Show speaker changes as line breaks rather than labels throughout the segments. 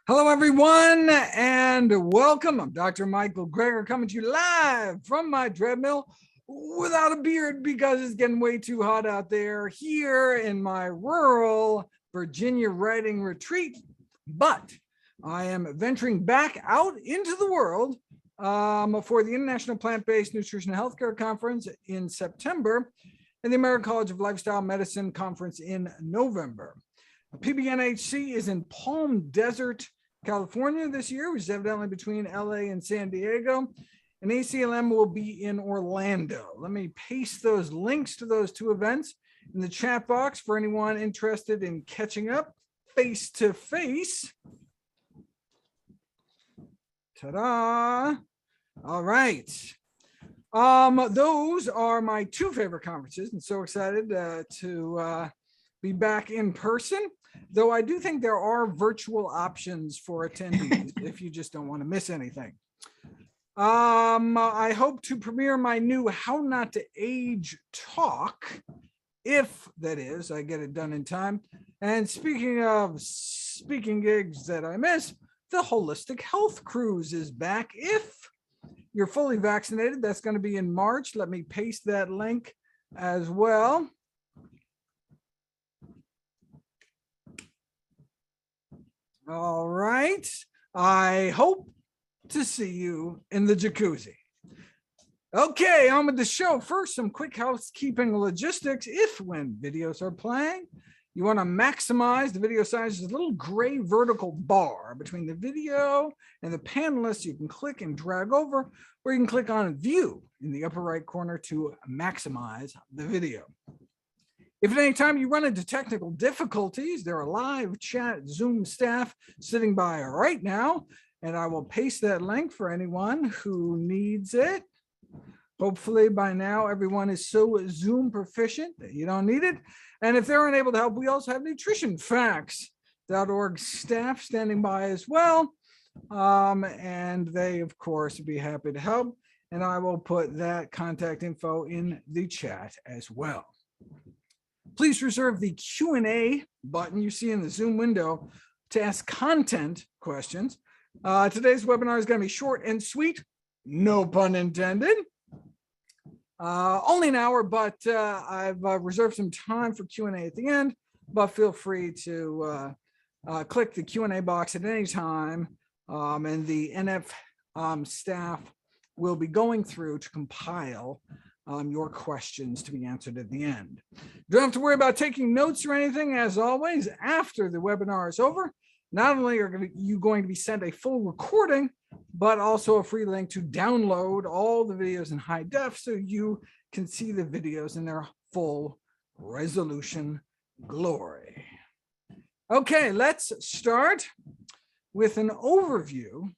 Hello, everyone, and welcome. I'm Dr. Michael Greger coming to you live from my treadmill without a beard because it's getting way too hot out there here in my rural Virginia writing retreat. But I am venturing back out into the world for the International Plant-Based Nutrition and Healthcare Conference in September and the American College of Lifestyle Medicine Conference in November. PBNHC is in Palm Desert, California this year, which is evidently between LA and San Diego. And ACLM will be in Orlando. Let me paste those links to those two events in the chat box for anyone interested in catching up face to face. Ta-da! All right. Those are my two favorite conferences, and so excited to be back in person. Though I do think there are virtual options for attendees if you just don't want to miss anything. I hope to premiere my new How Not to Age talk, if that is, I get it done in time. And speaking of speaking gigs that I miss, the Holistic Health Cruise is back. If you're fully vaccinated, that's going to be in March. Let me paste that link as well. All right. I hope to see you in the jacuzzi. Okay, on with the show. First, some quick housekeeping logistics. If when videos are playing, you want to maximize the video size, there's a little gray vertical bar between the video and the panelists. You can click and drag over, or you can click on view in the upper right corner to maximize the video. If at any time you run into technical difficulties, there are live chat Zoom staff sitting by right now, and I will paste that link for anyone who needs it. Hopefully by now everyone is so Zoom proficient that you don't need it. And if they're unable to help, we also have NutritionFacts.org staff standing by as well. And they, of course, would be happy to help. And I will put that contact info in the chat as well. Please reserve the Q&A button you see in the Zoom window to ask content questions. Today's webinar is going to be short and sweet, no pun intended. Only an hour, but I've reserved some time for Q&A at the end, but feel free to click the Q&A box at any time, and the NF staff will be going through to compile your questions to be answered at the end. You don't have to worry about taking notes or anything. As always, after the webinar is over, not only are you going to be sent a full recording, but also a free link to download all the videos in high def so you can see the videos in their full resolution glory. Okay, let's start with an overview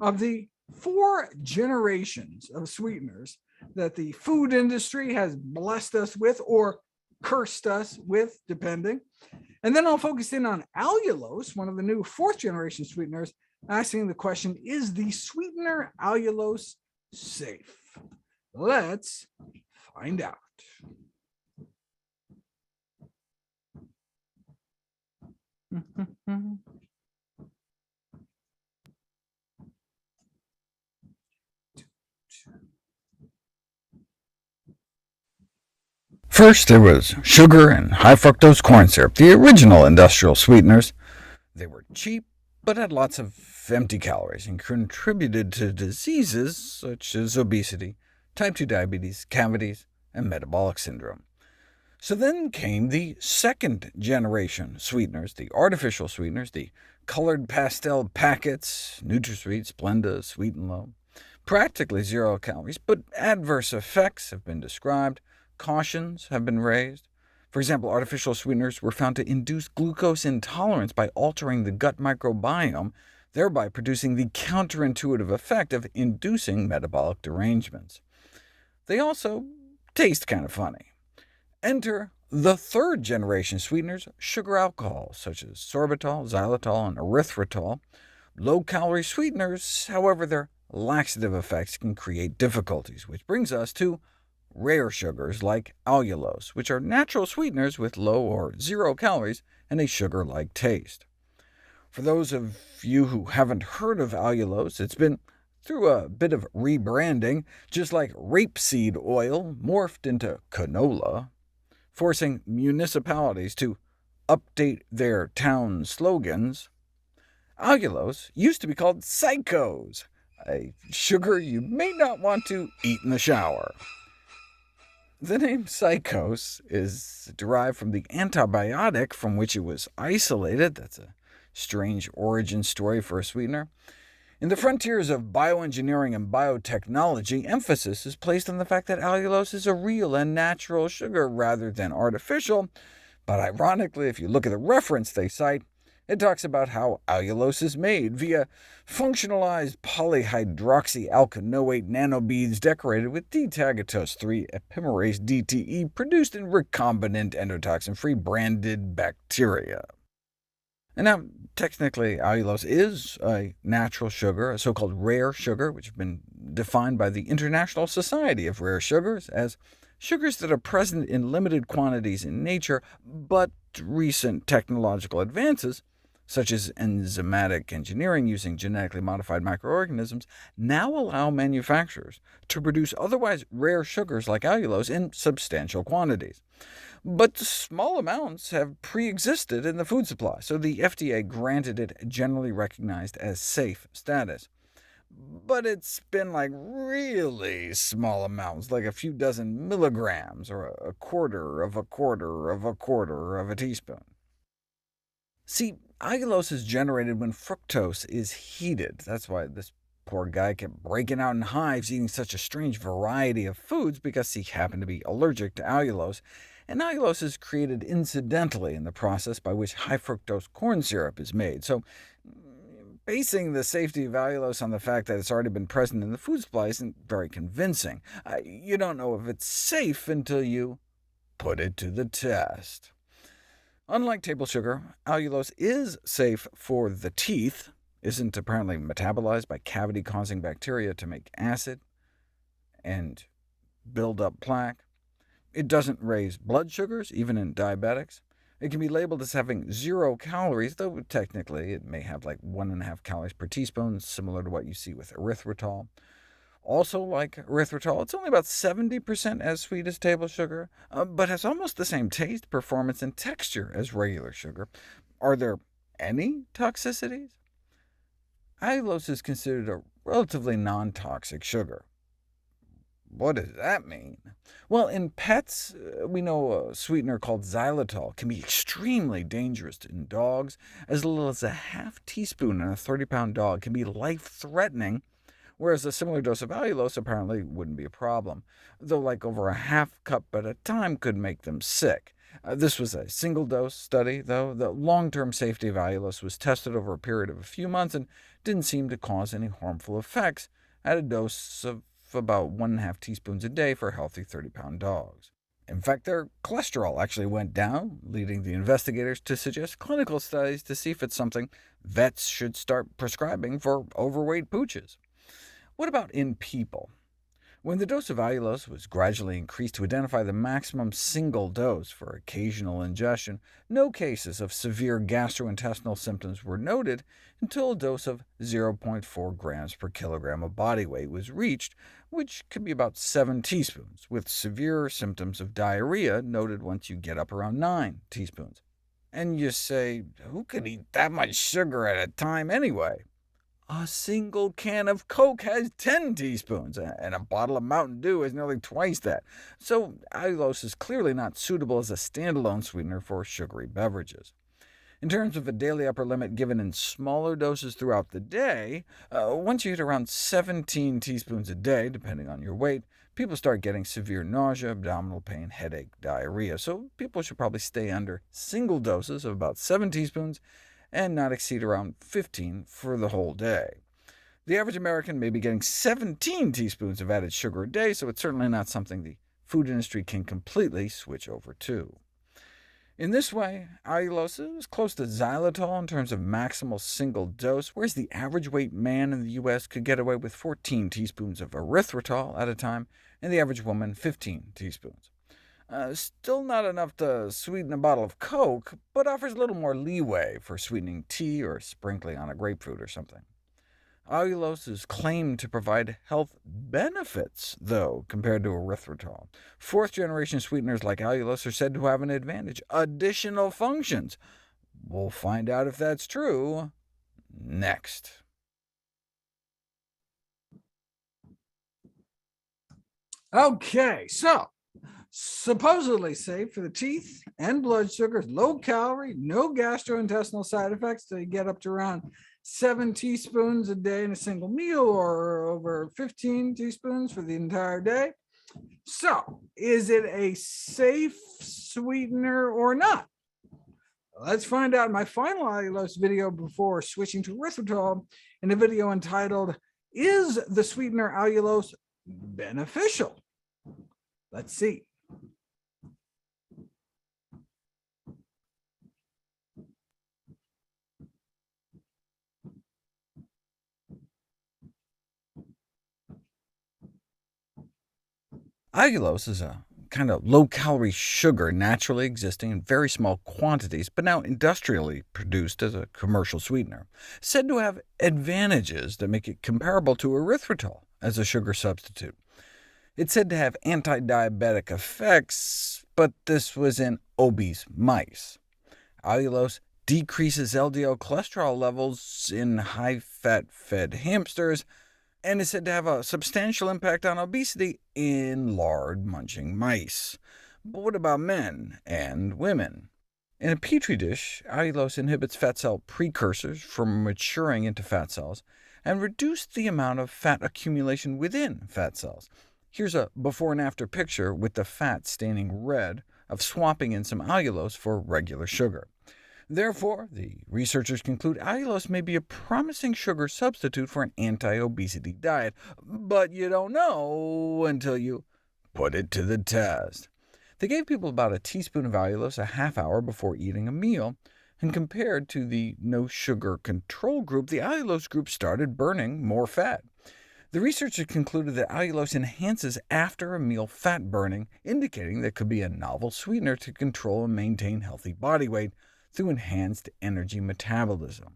of the 4 generations of sweeteners that the food industry has blessed us with or cursed us with, depending. And then I'll focus in on allulose, one of the new 4th generation sweeteners, asking the question, is the sweetener allulose safe? Let's find out.
First, there was sugar and high fructose corn syrup, the original industrial sweeteners. They were cheap, but had lots of empty calories and contributed to diseases such as obesity, type 2 diabetes, cavities, and metabolic syndrome. So then came the 2nd generation sweeteners, the artificial sweeteners, the colored pastel packets, NutraSweet, Splenda, Sweet and Low. Practically 0 calories, but adverse effects have been described. Cautions have been raised. For example, artificial sweeteners were found to induce glucose intolerance by altering the gut microbiome, thereby producing the counterintuitive effect of inducing metabolic derangements. They also taste kind of funny. Enter the 3rd generation sweeteners, sugar alcohols, such as sorbitol, xylitol, and erythritol. Low-calorie sweeteners, however, their laxative effects can create difficulties, which brings us to rare sugars like allulose, which are natural sweeteners with low or 0 calories and a sugar-like taste. For those of you who haven't heard of allulose, it's been through a bit of rebranding, just like rapeseed oil morphed into canola, forcing municipalities to update their town slogans. Allulose used to be called psychose, a sugar you may not want to eat in the shower. The name psychose is derived from the antibiotic from which it was isolated. That's a strange origin story for a sweetener. In the frontiers of bioengineering and biotechnology, emphasis is placed on the fact that allulose is a real and natural sugar rather than artificial, but ironically, if you look at the reference they cite, it talks about how allulose is made via functionalized polyhydroxyalkanoate nanobeads decorated with D-tagatose 3 epimerase DTE produced in recombinant endotoxin-free branded bacteria. And now, technically, allulose is a natural sugar, a so-called rare sugar, which has been defined by the International Society of Rare Sugars as sugars that are present in limited quantities in nature, but recent technological advances, such as enzymatic engineering using genetically modified microorganisms, now allow manufacturers to produce otherwise rare sugars like allulose in substantial quantities. But small amounts have pre-existed in the food supply, so the FDA granted it generally recognized as safe status. But it's been like really small amounts, like a few dozen milligrams, or a quarter of a quarter of a quarter of a teaspoon. See, allulose is generated when fructose is heated. That's why this poor guy kept breaking out in hives eating such a strange variety of foods, because he happened to be allergic to allulose. And allulose is created incidentally in the process by which high-fructose corn syrup is made. So basing the safety of allulose on the fact that it's already been present in the food supply isn't very convincing. You don't know if it's safe until you put it to the test. Unlike table sugar, allulose is safe for the teeth, isn't apparently metabolized by cavity-causing bacteria to make acid and build up plaque. It doesn't raise blood sugars, even in diabetics. It can be labeled as having 0 calories, though technically it may have like 1.5 calories per teaspoon, similar to what you see with erythritol. Also like erythritol, it's only about 70% as sweet as table sugar, but has almost the same taste, performance, and texture as regular sugar. Are there any toxicities? Allulose is considered a relatively non-toxic sugar. What does that mean? Well, in pets, we know a sweetener called xylitol can be extremely dangerous in dogs. As little as a half teaspoon in a 30-pound dog can be life-threatening, whereas a similar dose of allulose apparently wouldn't be a problem, though like over a half cup at a time could make them sick. This was a single-dose study, though. The long-term safety of allulose was tested over a period of a few months and didn't seem to cause any harmful effects at a dose of about 1.5 teaspoons a day for healthy 30-pound dogs. In fact, their cholesterol actually went down, leading the investigators to suggest clinical studies to see if it's something vets should start prescribing for overweight pooches. What about in people? When the dose of allulose was gradually increased to identify the maximum single dose for occasional ingestion, no cases of severe gastrointestinal symptoms were noted until a dose of 0.4 grams per kilogram of body weight was reached, which could be about 7 teaspoons, with severe symptoms of diarrhea noted once you get up around 9 teaspoons. And you say, who could eat that much sugar at a time anyway? A single can of Coke has 10 teaspoons, and a bottle of Mountain Dew has nearly twice that. So allulose is clearly not suitable as a standalone sweetener for sugary beverages. In terms of a daily upper limit given in smaller doses throughout the day, once you hit around 17 teaspoons a day, depending on your weight, people start getting severe nausea, abdominal pain, headache, diarrhea, so people should probably stay under single doses of about 7 teaspoons, and not exceed around 15 for the whole day. The average American may be getting 17 teaspoons of added sugar a day, so it's certainly not something the food industry can completely switch over to. In this way, allulose is close to xylitol in terms of maximal single dose, whereas the average weight man in the U.S. could get away with 14 teaspoons of erythritol at a time, and the average woman 15 teaspoons. Still not enough to sweeten a bottle of Coke, but offers a little more leeway for sweetening tea or sprinkling on a grapefruit or something. Allulose is claimed to provide health benefits, though, compared to erythritol. Fourth-generation sweeteners like allulose are said to have an advantage— additional functions. We'll find out if that's true next.
Okay, so supposedly safe for the teeth and blood sugars, low calorie, no gastrointestinal side effects. So you get up to around 7 teaspoons a day in a single meal, or over 15 teaspoons for the entire day. So is it a safe sweetener or not? Let's find out in my final allulose video before switching to erythritol, in a video entitled, "Is the sweetener allulose beneficial?" Let's see.
Allulose is a kind of low-calorie sugar naturally existing in very small quantities, but now industrially produced as a commercial sweetener, said to have advantages that make it comparable to erythritol as a sugar substitute. It's said to have anti-diabetic effects, but this was in obese mice. Allulose decreases LDL cholesterol levels in high-fat-fed hamsters, and is said to have a substantial impact on obesity in lard-munching mice. But what about men and women? In a petri dish, allulose inhibits fat cell precursors from maturing into fat cells, and reduced the amount of fat accumulation within fat cells. Here's a before and after picture with the fat staining red of swapping in some allulose for regular sugar. Therefore, the researchers conclude allulose may be a promising sugar substitute for an anti-obesity diet, but you don't know until you put it to the test. They gave people about a teaspoon of allulose a half hour before eating a meal, and compared to the no-sugar control group, the allulose group started burning more fat. The researchers concluded that allulose enhances after-a-meal fat burning, indicating that it could be a novel sweetener to control and maintain healthy body weight through enhanced energy metabolism.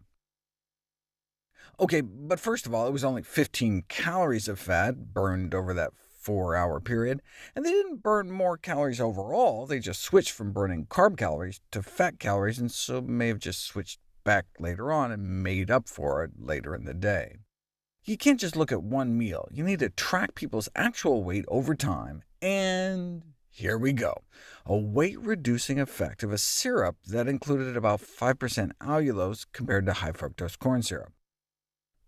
OK, but first of all, it was only 15 calories of fat burned over that 4-hour period, and they didn't burn more calories overall. They just switched from burning carb calories to fat calories, and so may have just switched back later on and made up for it later in the day. You can't just look at one meal. You need to track people's actual weight over time, and here we go. A weight-reducing effect of a syrup that included about 5% allulose compared to high-fructose corn syrup.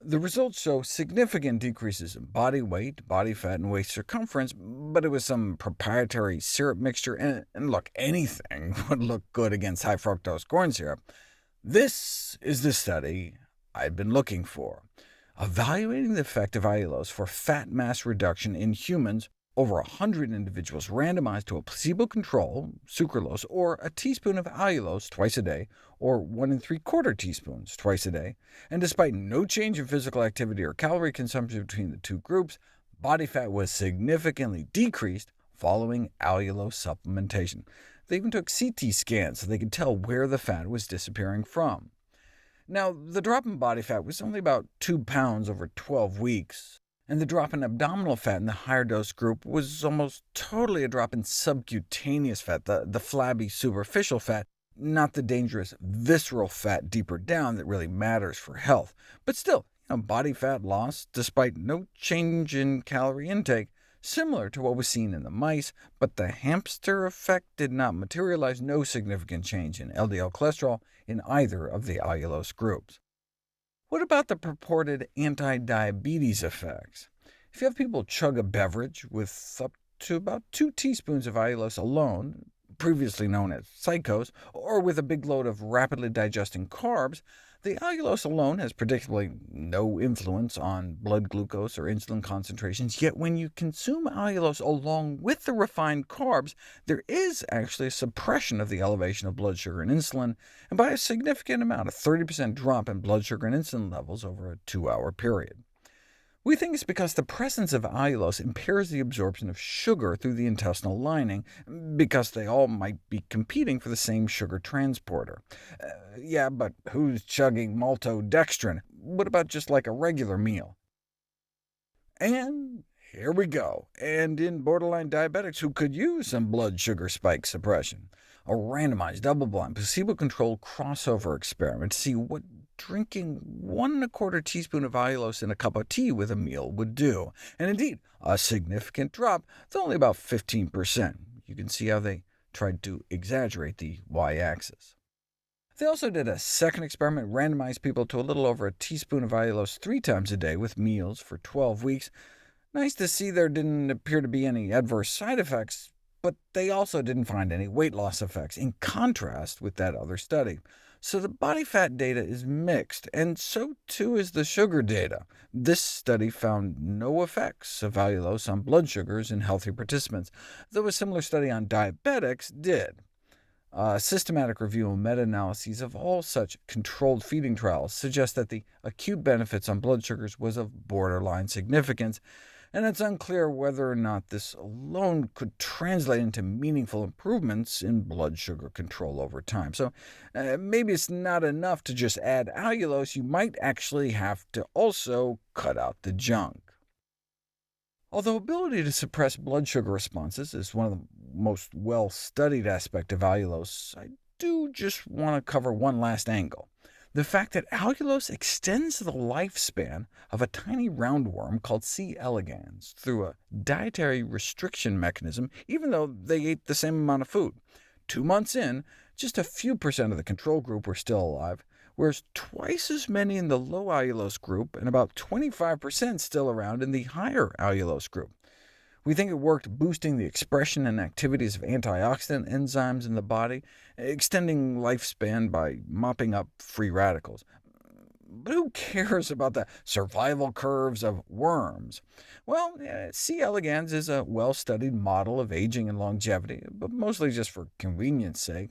The results show significant decreases in body weight, body fat, and waist circumference, but it was some proprietary syrup mixture, and look, anything would look good against high-fructose corn syrup. This is the study I've been looking for, evaluating the effect of allulose for fat mass reduction in humans. Over 100 individuals randomized to a placebo control, sucralose, or a teaspoon of allulose twice a day, or 1 3/4 teaspoons twice a day, and despite no change in physical activity or calorie consumption between the two groups, body fat was significantly decreased following allulose supplementation. They even took CT scans so they could tell where the fat was disappearing from. Now, the drop in body fat was only about 2 pounds over 12 weeks, and the drop in abdominal fat in the higher dose group was almost totally a drop in subcutaneous fat, the flabby superficial fat, not the dangerous visceral fat deeper down that really matters for health. But still, body fat loss despite no change in calorie intake, similar to what was seen in the mice, but the hamster effect did not materialize— no significant change in LDL cholesterol in either of the allulose groups. What about the purported anti-diabetes effects? If you have people chug a beverage with up to about 2 teaspoons of allulose alone, previously known as psychos, or with a big load of rapidly digesting carbs, the allulose alone has predictably no influence on blood glucose or insulin concentrations, yet when you consume allulose along with the refined carbs, there is actually a suppression of the elevation of blood sugar and insulin, and by a significant amount, a 30% drop in blood sugar and insulin levels over a 2-hour period. We think it's because the presence of allulose impairs the absorption of sugar through the intestinal lining, because they all might be competing for the same sugar transporter. Yeah, but who's chugging maltodextrin? What about just like a regular meal? And here we go. And in borderline diabetics who could use some blood sugar spike suppression, a randomized, double-blind, placebo-controlled crossover experiment to see what drinking 1¼ teaspoon of allulose in a cup of tea with a meal would do. And indeed, a significant drop, though only about 15%. You can see how they tried to exaggerate the y-axis. They also did a second experiment, randomized people to a little over a teaspoon of allulose 3 times a day with meals for 12 weeks. Nice to see there didn't appear to be any adverse side effects, but they also didn't find any weight loss effects, in contrast with that other study. So the body fat data is mixed, and so too is the sugar data. This study found no effects of allulose on blood sugars in healthy participants, though a similar study on diabetics did. A systematic review and meta-analyses of all such controlled feeding trials suggest that the acute benefits on blood sugars was of borderline significance, and it's unclear whether or not this alone could translate into meaningful improvements in blood sugar control over time. So maybe it's not enough to just add allulose. You might actually have to also cut out the junk. Although ability to suppress blood sugar responses is one of the most well-studied aspects of allulose, I do just want to cover one last angle: the fact that allulose extends the lifespan of a tiny roundworm called C. elegans through a dietary restriction mechanism, even though they ate the same amount of food. 2 months in, just a few percent of the control group were still alive, whereas twice as many in the low allulose group, and about 25% still around in the higher allulose group. We think it worked boosting the expression and activities of antioxidant enzymes in the body, extending lifespan by mopping up free radicals. But who cares about the survival curves of worms? Well, C. elegans is a well-studied model of aging and longevity, but mostly just for convenience sake,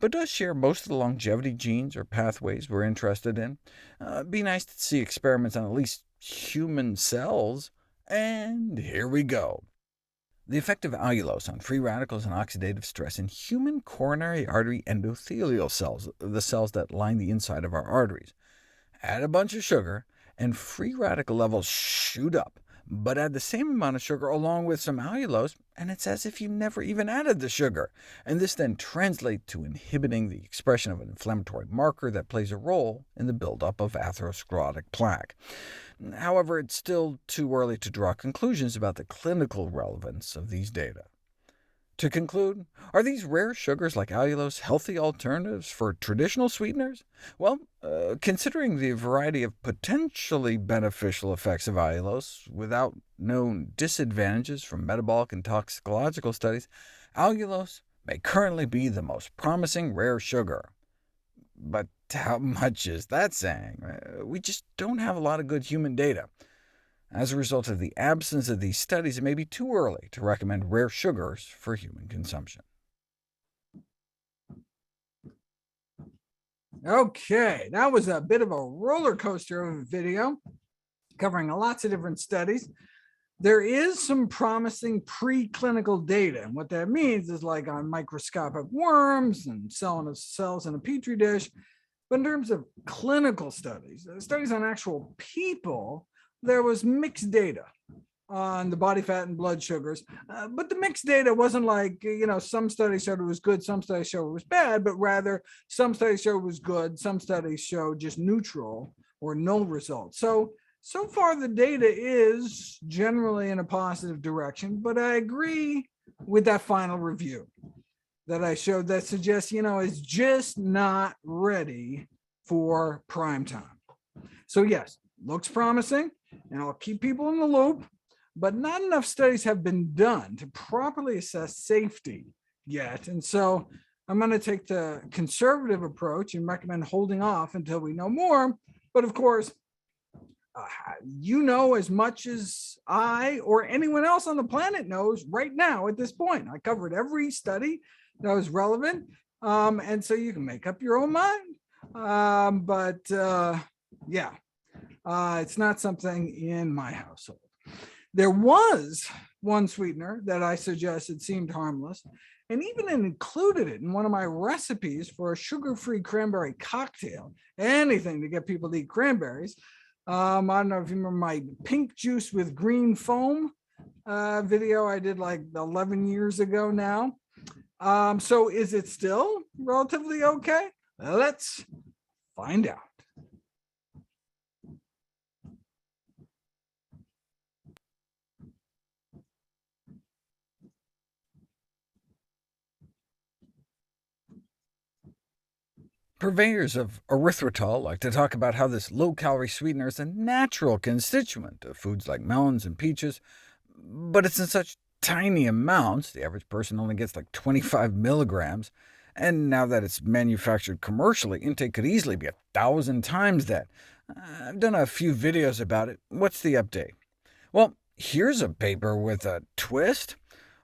but does share most of the longevity genes or pathways we're interested in. It'd be nice to see experiments on at least human cells. And here we go. The effect of allulose on free radicals and oxidative stress in human coronary artery endothelial cells, the cells that line the inside of our arteries. Add a bunch of sugar, and free radical levels shoot up, but add the same amount of sugar along with some allulose, and it's as if you never even added the sugar. And this then translates to inhibiting the expression of an inflammatory marker that plays a role in the buildup of atherosclerotic plaque. However, it's still too early to draw conclusions about the clinical relevance of these data. To conclude, are these rare sugars like allulose healthy alternatives for traditional sweeteners? Well, considering the variety of potentially beneficial effects of allulose without known disadvantages from metabolic and toxicological studies, allulose may currently be the most promising rare sugar. But how much is that saying? We just don't have a lot of good human data. As a result of the absence of these studies, it may be too early to recommend rare sugars for human consumption.
OK, that was a bit of a roller coaster of a video, covering lots of different studies. There is some promising preclinical data, and what that means is like on microscopic worms and cells in a petri dish. But in terms of clinical studies, studies on actual people, there was mixed data on the body fat and blood sugars. But the mixed data wasn't like, some studies showed it was good, some studies showed it was bad, but rather some studies showed it was good, some studies showed just neutral or no results. So far, the data is generally in a positive direction, but I agree with that final review that I showed that suggests, it's just not ready for prime time. So yes, looks promising, and I'll keep people in the loop, but not enough studies have been done to properly assess safety yet. And so I'm going to take the conservative approach and recommend holding off until we know more. But of course, as much as I or anyone else on the planet knows right now at this point. I covered every study that was relevant, and so you can make up your own mind. It's not something in my household. There was one sweetener that I suggested seemed harmless, and even included it in one of my recipes for a sugar-free cranberry cocktail. Anything to get people to eat cranberries. I don't know if you remember my pink juice with green foam video I did like 11 years ago now. So is it still relatively okay? Let's find out.
Purveyors of erythritol like to talk about how this low-calorie sweetener is a natural constituent of foods like melons and peaches, but it's in such tiny amounts, the average person only gets like 25 milligrams, and now that it's manufactured commercially, intake could easily be 1,000 times that. I've done a few videos about it. What's the update? Well, here's a paper with a twist.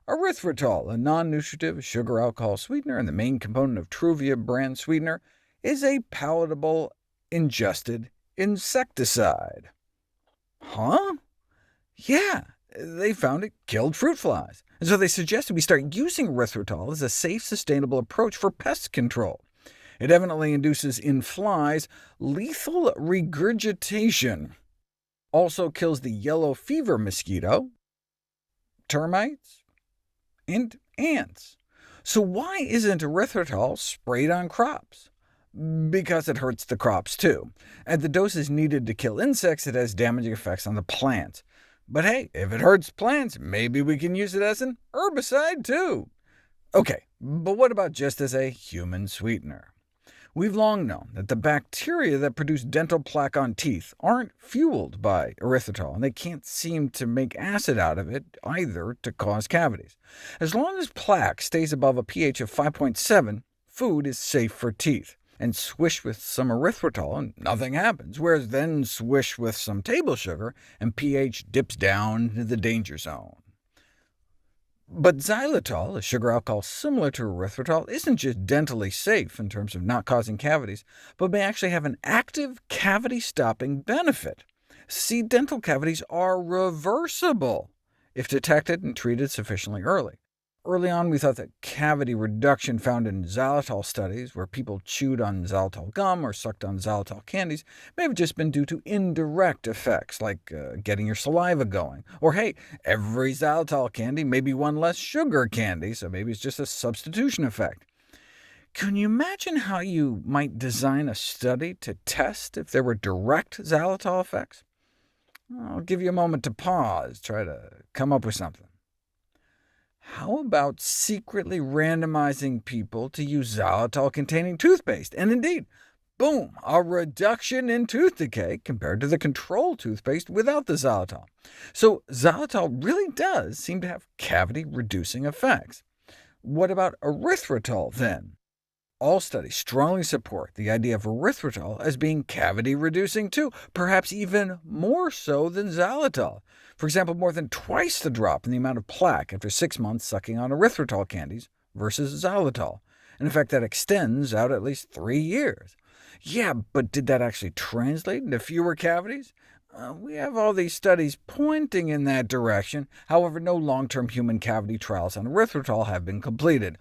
Erythritol, a non-nutritive sugar alcohol sweetener and the main component of Truvia brand sweetener, is a palatable, ingested insecticide. Huh? Yeah, they found it killed fruit flies, and so they suggested we start using erythritol as a safe, sustainable approach for pest control. It evidently induces in flies lethal regurgitation, also kills the yellow fever mosquito, termites, and ants. So why isn't erythritol sprayed on crops? Because it hurts the crops too. At the doses needed to kill insects, it has damaging effects on the plants. But hey, if it hurts plants, maybe we can use it as an herbicide too. OK, but what about just as a human sweetener? We've long known that the bacteria that produce dental plaque on teeth aren't fueled by erythritol, and they can't seem to make acid out of it either to cause cavities. As long as plaque stays above a pH of 5.7, food is safe for teeth. And swish with some erythritol and nothing happens, whereas then swish with some table sugar and pH dips down into the danger zone. But xylitol, a sugar alcohol similar to erythritol, isn't just dentally safe in terms of not causing cavities, but may actually have an active cavity-stopping benefit. See, dental cavities are reversible if detected and treated sufficiently early. Early on, we thought that cavity reduction found in xylitol studies, where people chewed on xylitol gum or sucked on xylitol candies, may have just been due to indirect effects, like getting your saliva going. Or hey, every xylitol candy may be one less sugar candy, so maybe it's just a substitution effect. Can you imagine how you might design a study to test if there were direct xylitol effects? I'll give you a moment to pause, try to come up with something. How about secretly randomizing people to use xylitol-containing toothpaste? And indeed, boom, a reduction in tooth decay compared to the control toothpaste without the xylitol. So xylitol really does seem to have cavity-reducing effects. What about erythritol, then? All studies strongly support the idea of erythritol as being cavity-reducing too, perhaps even more so than xylitol. For example, more than twice the drop in the amount of plaque after 6 months sucking on erythritol candies versus xylitol. And in fact, that extends out at least 3 years. Yeah, but did that actually translate into fewer cavities? We have all these studies pointing in that direction. However, no long-term human cavity trials on erythritol have been completed.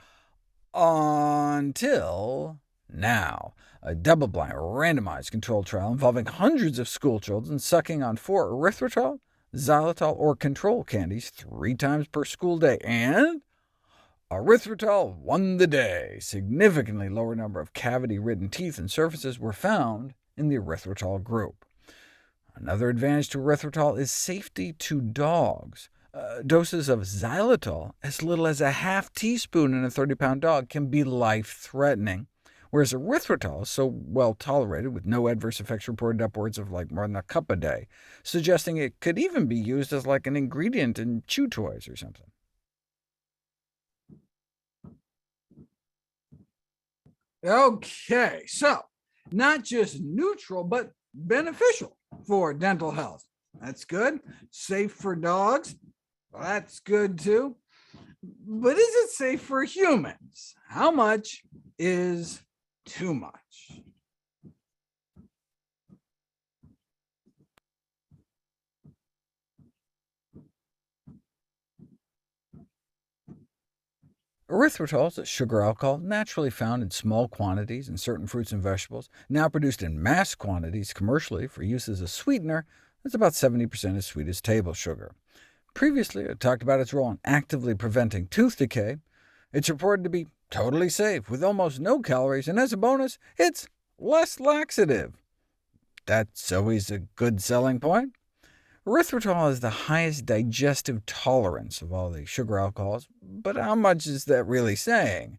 Until now. A double-blind, randomized controlled trial involving hundreds of schoolchildren sucking on 4 erythritol, xylitol, or control candies 3 times per school day, and erythritol won the day. Significantly lower number of cavity-ridden teeth and surfaces were found in the erythritol group. Another advantage to erythritol is safety to dogs. Doses of xylitol, as little as a half teaspoon in a 30-pound dog, can be life-threatening, whereas erythritol is so well tolerated, with no adverse effects reported upwards of more than a cup a day, suggesting it could even be used as like an ingredient in chew toys or something.
OK, so not just neutral, but beneficial for dental health. That's good. Safe for dogs. Well, that's good too. But is it safe for humans? How much is too much?
Erythritol is a sugar alcohol naturally found in small quantities in certain fruits and vegetables, now produced in mass quantities commercially for use as a sweetener. It's about 70% as sweet as table sugar. Previously, I talked about its role in actively preventing tooth decay. It's reported to be totally safe, with almost no calories, and as a bonus, it's less laxative. That's always a good selling point. Erythritol has the highest digestive tolerance of all the sugar alcohols, but how much is that really saying?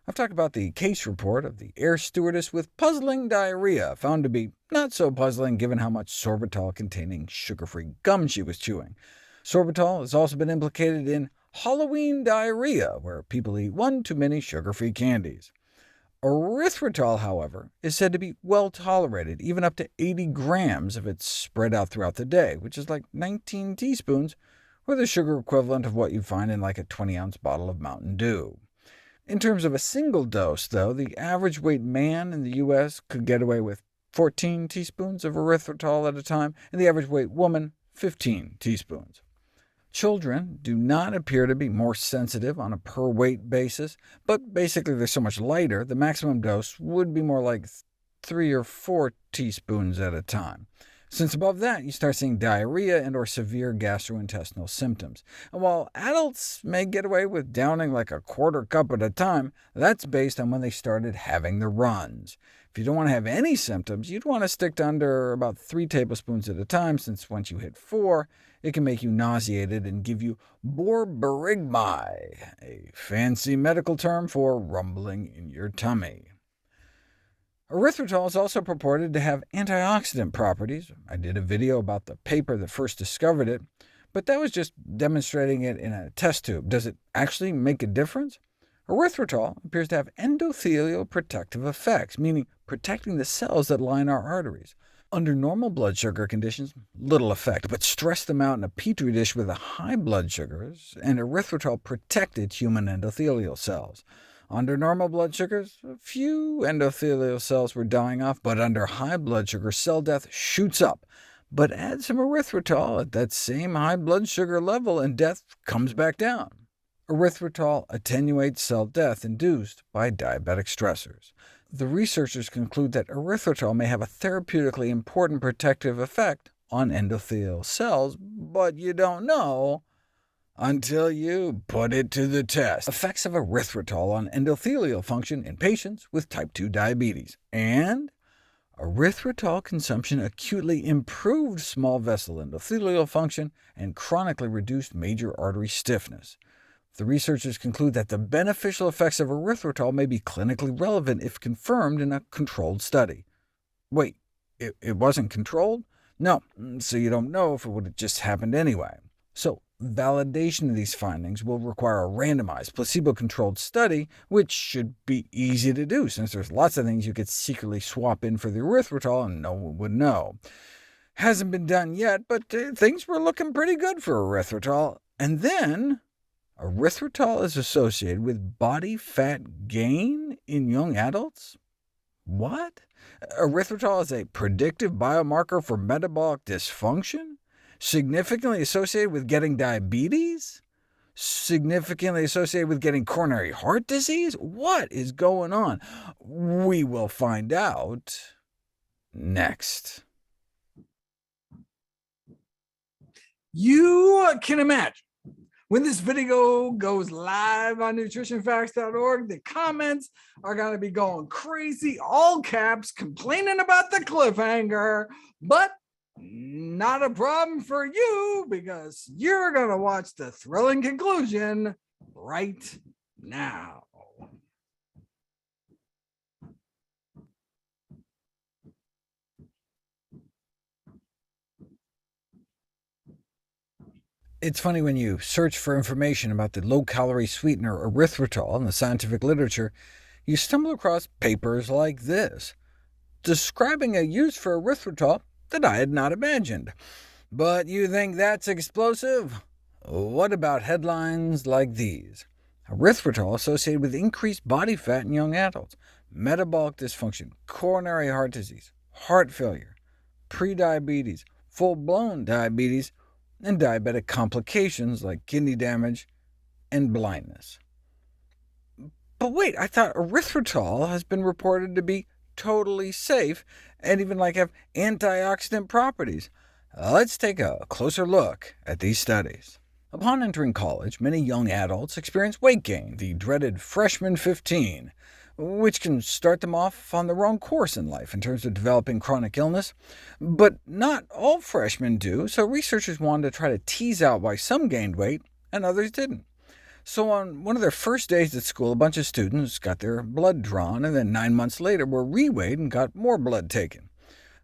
I've talked about the case report of the air stewardess with puzzling diarrhea, found to be not so puzzling given how much sorbitol-containing sugar-free gum she was chewing. Sorbitol has also been implicated in Halloween diarrhea, where people eat one too many sugar-free candies. Erythritol, however, is said to be well tolerated, even up to 80 grams if it's spread out throughout the day, which is like 19 teaspoons, or the sugar equivalent of what you find in like a 20-ounce bottle of Mountain Dew. In terms of a single dose, though, the average weight man in the U.S. could get away with 14 teaspoons of erythritol at a time, and the average weight woman 15 teaspoons. Children do not appear to be more sensitive on a per-weight basis, but basically they're so much lighter, the maximum dose would be more like 3 or 4 teaspoons at a time. Since above that, you start seeing diarrhea and/or severe gastrointestinal symptoms. And while adults may get away with downing like a quarter cup at a time, that's based on when they started having the runs. If you don't want to have any symptoms, you'd want to stick to under about 3 tablespoons at a time, since once you hit 4, it can make you nauseated and give you borborygmi, a fancy medical term for rumbling in your tummy. Erythritol is also purported to have antioxidant properties. I did a video about the paper that first discovered it, but that was just demonstrating it in a test tube. Does it actually make a difference? Erythritol appears to have endothelial protective effects, meaning protecting the cells that line our arteries. Under normal blood sugar conditions, little effect, but stress them out in a petri dish with high blood sugars, and erythritol protected human endothelial cells. Under normal blood sugars, a few endothelial cells were dying off, but under high blood sugar, cell death shoots up. But add some erythritol at that same high blood sugar level, and death comes back down. Erythritol attenuates cell death induced by diabetic stressors. The researchers conclude that erythritol may have a therapeutically important protective effect on endothelial cells, but you don't know until you put it to the test. Effects of erythritol on endothelial function in patients with type 2 diabetes, and erythritol consumption acutely improved small vessel endothelial function and chronically reduced major artery stiffness. The researchers conclude that the beneficial effects of erythritol may be clinically relevant if confirmed in a controlled study. Wait, it wasn't controlled? No, so you don't know if it would have just happened anyway. So validation of these findings will require a randomized, placebo-controlled study, which should be easy to do, since there's lots of things you could secretly swap in for the erythritol and no one would know. Hasn't been done yet, but things were looking pretty good for erythritol. And then erythritol is associated with body fat gain in young adults? What? Erythritol is a predictive biomarker for metabolic dysfunction? Significantly associated with getting diabetes? Significantly associated with getting coronary heart disease? What is going on? We will find out next.
You can imagine, when this video goes live on NutritionFacts.org, the comments are going to be going crazy, all caps, complaining about the cliffhanger, but not a problem for you, because you're going to watch the thrilling conclusion right now.
It's funny when you search for information about the low-calorie sweetener erythritol in the scientific literature, you stumble across papers like this, describing a use for erythritol that I had not imagined. But you think that's explosive? What about headlines like these? Erythritol associated with increased body fat in young adults, metabolic dysfunction, coronary heart disease, heart failure, prediabetes, full-blown diabetes, and diabetic complications like kidney damage and blindness. But wait, I thought erythritol has been reported to be totally safe and even have antioxidant properties. Let's take a closer look at these studies. Upon entering college, many young adults experience weight gain, the dreaded freshman 15, which can start them off on the wrong course in life in terms of developing chronic illness. But not all freshmen do, so researchers wanted to try to tease out why some gained weight and others didn't. So on one of their first days at school, a bunch of students got their blood drawn, and then 9 months later were reweighed and got more blood taken.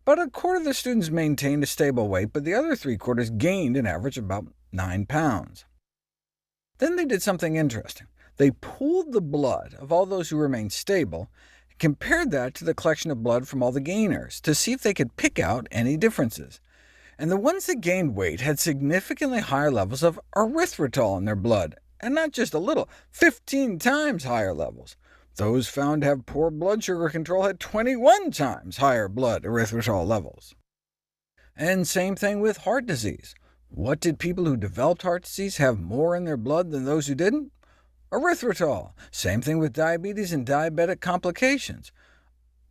About a quarter of the students maintained a stable weight, but the other three-quarters gained an average of about 9 pounds. Then they did something interesting. They pooled the blood of all those who remained stable, and compared that to the collection of blood from all the gainers, to see if they could pick out any differences. And the ones that gained weight had significantly higher levels of erythritol in their blood, and not just a little, 15 times higher levels. Those found to have poor blood sugar control had 21 times higher blood erythritol levels. And same thing with heart disease. What did people who developed heart disease have more in their blood than those who didn't? Erythritol. Same thing with diabetes and diabetic complications.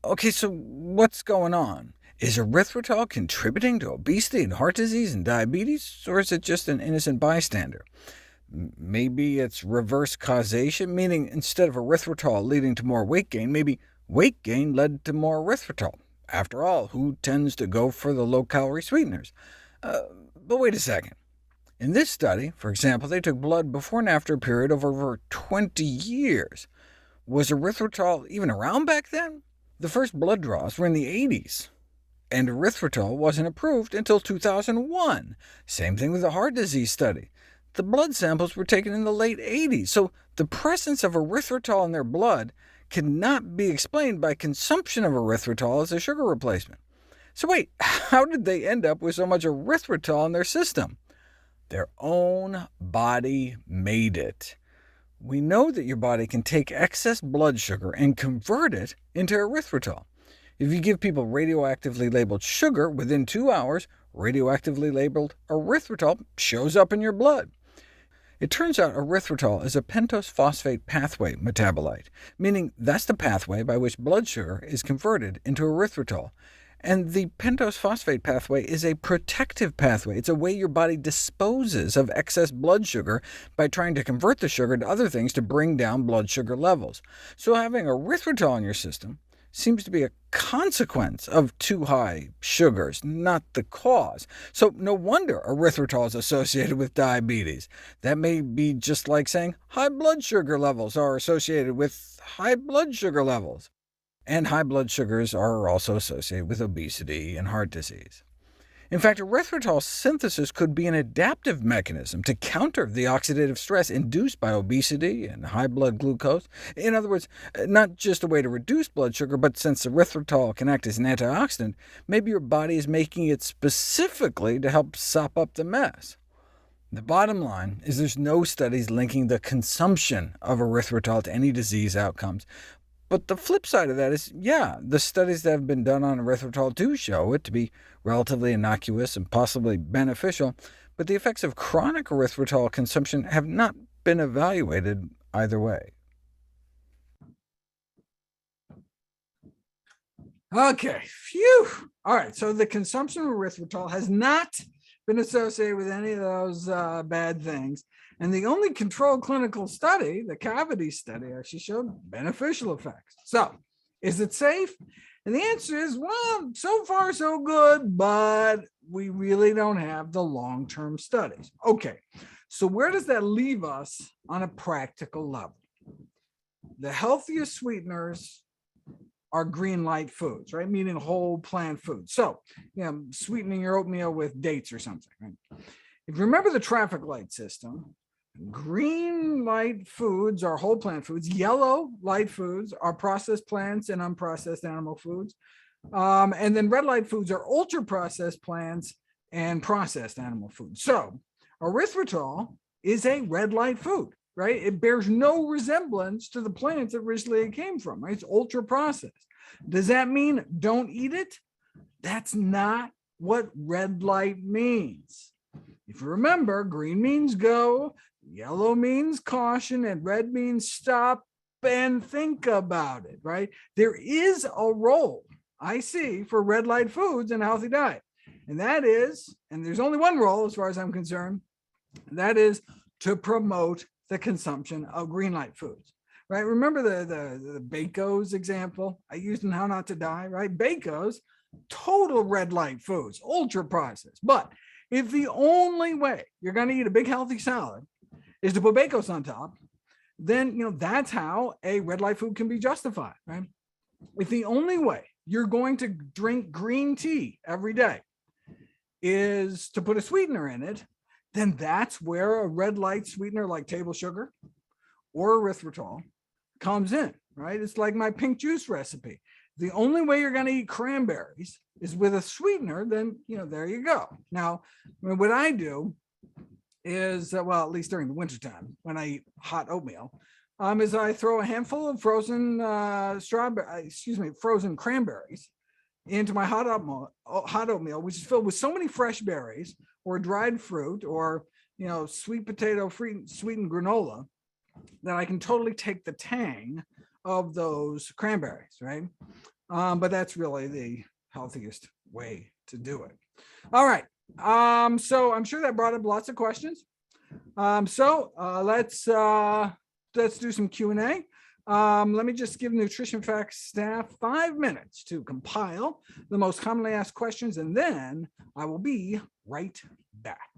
OK, so what's going on? Is erythritol contributing to obesity and heart disease and diabetes, or is it just an innocent bystander? Maybe it's reverse causation, meaning instead of erythritol leading to more weight gain, maybe weight gain led to more erythritol. After all, who tends to go for the low-calorie sweeteners? But wait a second. In this study, for example, they took blood before and after a period of over 20 years. Was erythritol even around back then? The first blood draws were in the 80s, and erythritol wasn't approved until 2001. Same thing with the heart disease study. The blood samples were taken in the late 80s, so the presence of erythritol in their blood cannot be explained by consumption of erythritol as a sugar replacement. So wait, how did they end up with so much erythritol in their system? Their own body made it. We know that your body can take excess blood sugar and convert it into erythritol. If you give people radioactively labeled sugar, within 2 hours, radioactively labeled erythritol shows up in your blood. It turns out erythritol is a pentose phosphate pathway metabolite, meaning that's the pathway by which blood sugar is converted into erythritol. And the pentose phosphate pathway is a protective pathway. It's a way your body disposes of excess blood sugar by trying to convert the sugar to other things to bring down blood sugar levels. So having erythritol in your system seems to be a consequence of too high sugars, not the cause. So no wonder erythritol is associated with diabetes. That may be just like saying high blood sugar levels are associated with high blood sugar levels. And high blood sugars are also associated with obesity and heart disease. In fact, erythritol synthesis could be an adaptive mechanism to counter the oxidative stress induced by obesity and high blood glucose. In other words, not just a way to reduce blood sugar, but since erythritol can act as an antioxidant, maybe your body is making it specifically to help sop up the mess. The bottom line is there's no studies linking the consumption of erythritol to any disease outcomes. But the flip side of that is, yeah, the studies that have been done on erythritol do show it to be relatively innocuous and possibly beneficial, but the effects of chronic erythritol consumption have not been evaluated either way.
OK, phew. All right, so the consumption of erythritol has not been associated with any of those bad things. And the only controlled clinical study, the cavity study, actually showed beneficial effects. So is it safe? And the answer is, well, so far so good, but we really don't have the long-term studies. OK, so where does that leave us on a practical level? The healthiest sweeteners are green light foods, right? Meaning whole plant foods. So, sweetening your oatmeal with dates or something. Right? If you remember the traffic light system, green light foods are whole plant foods. Yellow light foods are processed plants and unprocessed animal foods. And then red light foods are ultra-processed plants and processed animal foods. So erythritol is a red light food, right? It bears no resemblance to the plants originally it came from, right? It's ultra-processed. Does that mean don't eat it? That's not what red light means. If you remember, green means go, yellow means caution, and red means stop. and think about it, right? There is a role I see for red light foods in a healthy diet. And that is, and there's only one role as far as I'm concerned, that is to promote the consumption of green light foods, right? Remember the Baco's example I used in How Not to Die, right? Baco's, total red light foods, ultra processed. But if the only way you're going to eat a big healthy salad is to put Baco's on top, then that's how a red light food can be justified, right? If the only way you're going to drink green tea every day is to put a sweetener in it, then that's where a red light sweetener like table sugar or erythritol comes in, right? It's like my pink juice recipe. The only way you're going to eat cranberries is with a sweetener, then, there you go. Now, what I do is, well, at least during the wintertime when I eat hot oatmeal, is I throw a handful of frozen frozen cranberries into my hot oatmeal, which is filled with so many fresh berries or dried fruit or sweet potato sweetened granola, that I can totally take the tang of those cranberries, right? But that's really the healthiest way to do it. All right. So I'm sure that brought up lots of questions. Let's do some Q&A. Let me just give Nutrition Facts staff 5 minutes to compile the most commonly asked questions, and then I will be right back.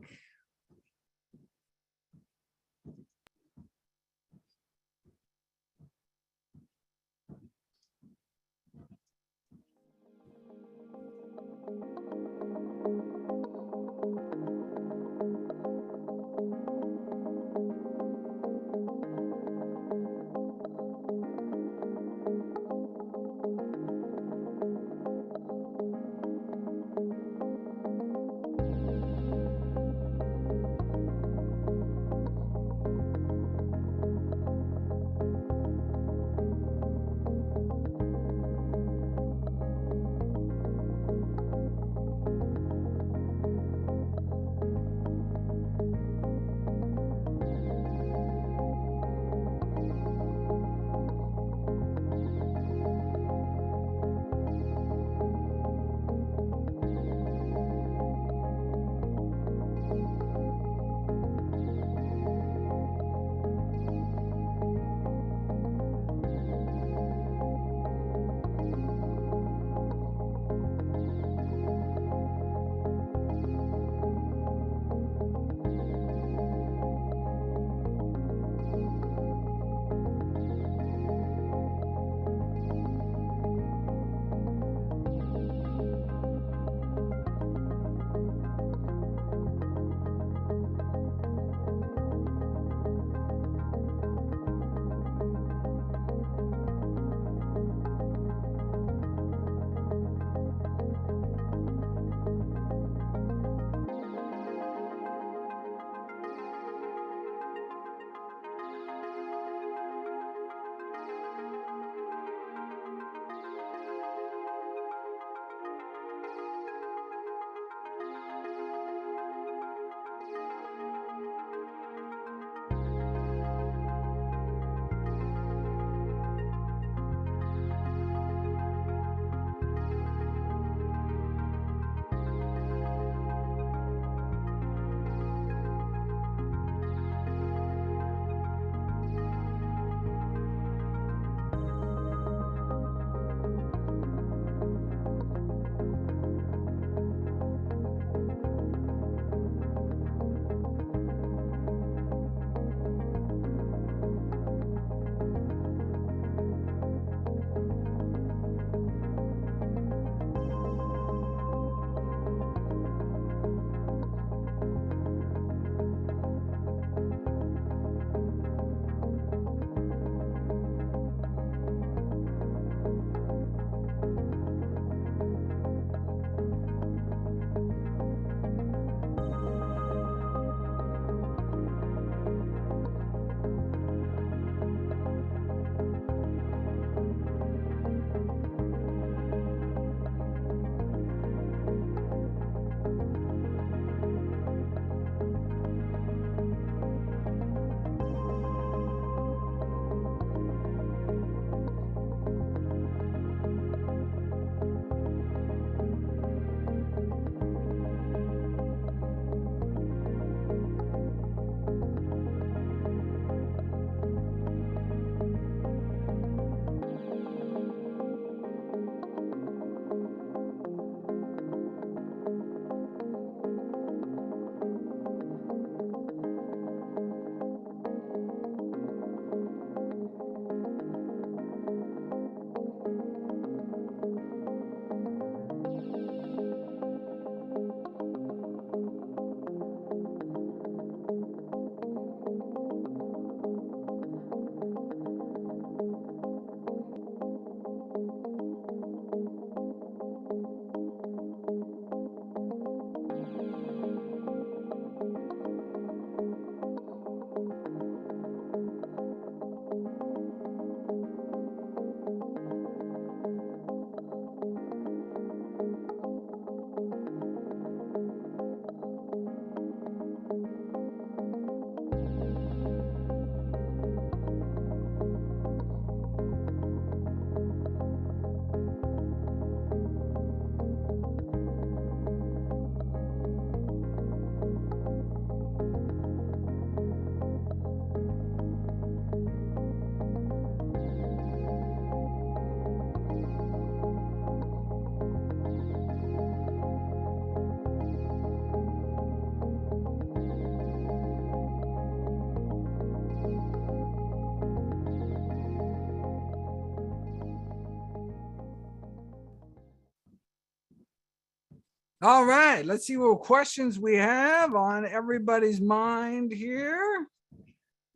All right, let's see what questions we have on everybody's mind here.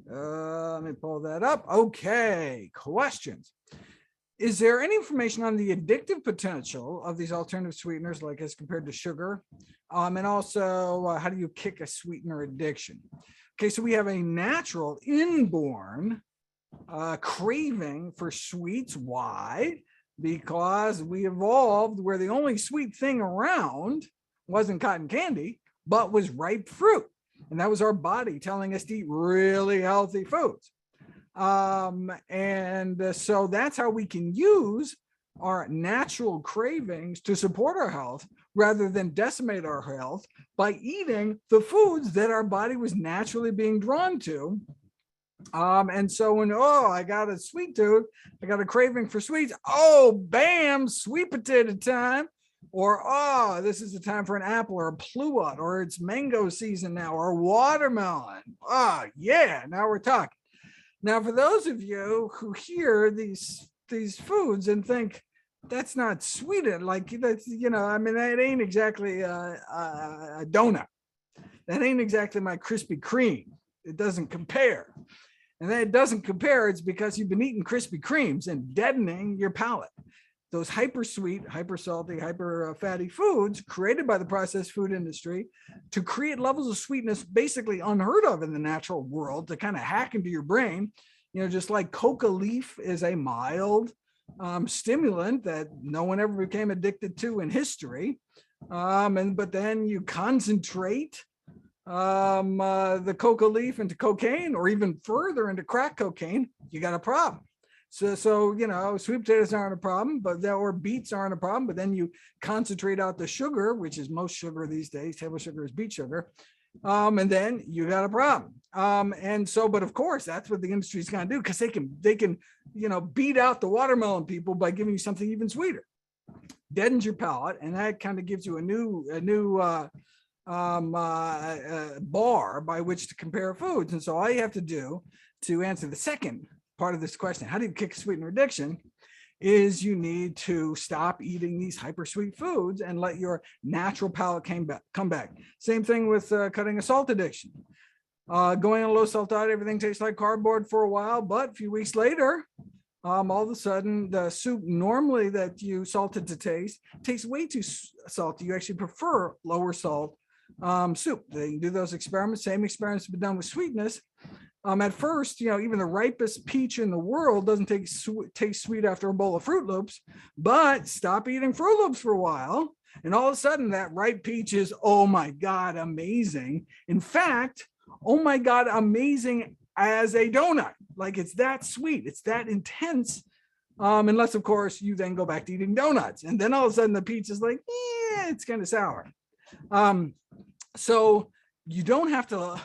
Let me pull that up. Okay, questions. Is there any information on the addictive potential of these alternative sweeteners, like as compared to sugar? And also, how do you kick a sweetener addiction? Okay, so we have a natural inborn craving for sweets. Why? Because we evolved where the only sweet thing around wasn't cotton candy, but was ripe fruit. And that was our body telling us to eat really healthy foods. So that's how we can use our natural cravings to support our health rather than decimate our health by eating the foods that our body was naturally being drawn to. And so when, I got a sweet tooth, I got a craving for sweets. Oh, bam, sweet potato time. Or, this is the time for an apple or a pluot, or it's mango season now, or watermelon. Yeah, now we're talking. Now, for those of you who hear these foods and think that's not sweetened, like that's, that ain't exactly a donut. That ain't exactly my Krispy Kreme. It doesn't compare. And then it doesn't compare. It's because you've been eating Krispy Kremes and deadening your palate. Those hyper sweet, hyper salty, hyper fatty foods created by the processed food industry to create levels of sweetness basically unheard of in the natural world, to kind of hack into your brain. Just like coca leaf is a mild stimulant that no one ever became addicted to in history. But then you concentrate the coca leaf into cocaine, or even further into crack cocaine, you got a problem. So sweet potatoes aren't a problem, or beets aren't a problem, but then you concentrate out the sugar, which is most sugar these days. Table sugar is beet sugar. And then you got a problem. But of course, that's what the industry is going to do, because they can, beat out the watermelon people by giving you something even sweeter. Deadens your palate, and that kind of gives you a new bar by which to compare foods. And so all you have to do to answer the second part of this question, how do you kick a sweetener addiction, is you need to stop eating these hyper sweet foods and let your natural palate come back. Same thing with cutting a salt addiction. Going on a low salt diet, everything tastes like cardboard for a while, but a few weeks later, all of a sudden the soup normally that you salted to taste tastes way too salty. You actually prefer lower salt soup. They can do those experiments. Same experiments have been done with sweetness. At first, even the ripest peach in the world doesn't taste sweet after a bowl of Fruit Loops, but stop eating Fruit Loops for a while, and all of a sudden that ripe peach is, oh my God, amazing. In fact, oh my God, amazing as a donut. Like, it's that sweet, it's that intense. Unless, of course, you then go back to eating donuts, and then all of a sudden the peach is like, yeah, it's kind of sour. So you don't have to.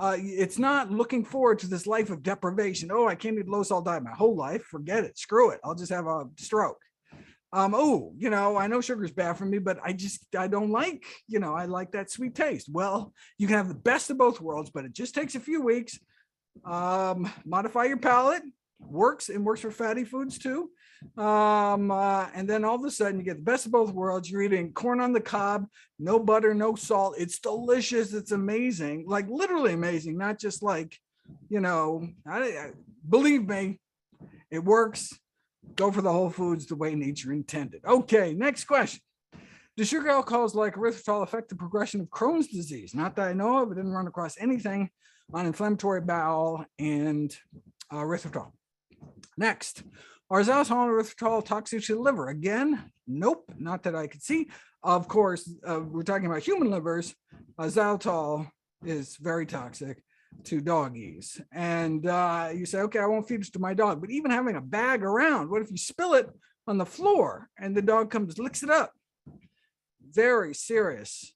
It's not looking forward to this life of deprivation. Oh, I can't eat low salt diet my whole life. Forget it. Screw it. I'll just have a stroke. I know sugar's bad for me, but I don't like, I like that sweet taste. Well, you can have the best of both worlds, but it just takes a few weeks. Modify your palate. Works for fatty foods too. And then all of a sudden you get the best of both worlds. You're eating corn on the cob, no butter, no salt. It's delicious. It's amazing, like literally amazing. Not just like, believe me, it works. Go for the whole foods the way nature intended. Okay, next question. Do sugar alcohols like erythritol affect the progression of Crohn's disease? Not that I know of. I didn't run across anything on inflammatory bowel and erythritol. Next, are xylitol and erythritol toxic to the liver? Again, nope, not that I could see. Of course, we're talking about human livers. Xylitol is very toxic to doggies. And you say, okay, I won't feed this to my dog. But even having a bag around, what if you spill it on the floor and the dog licks it up? Very serious.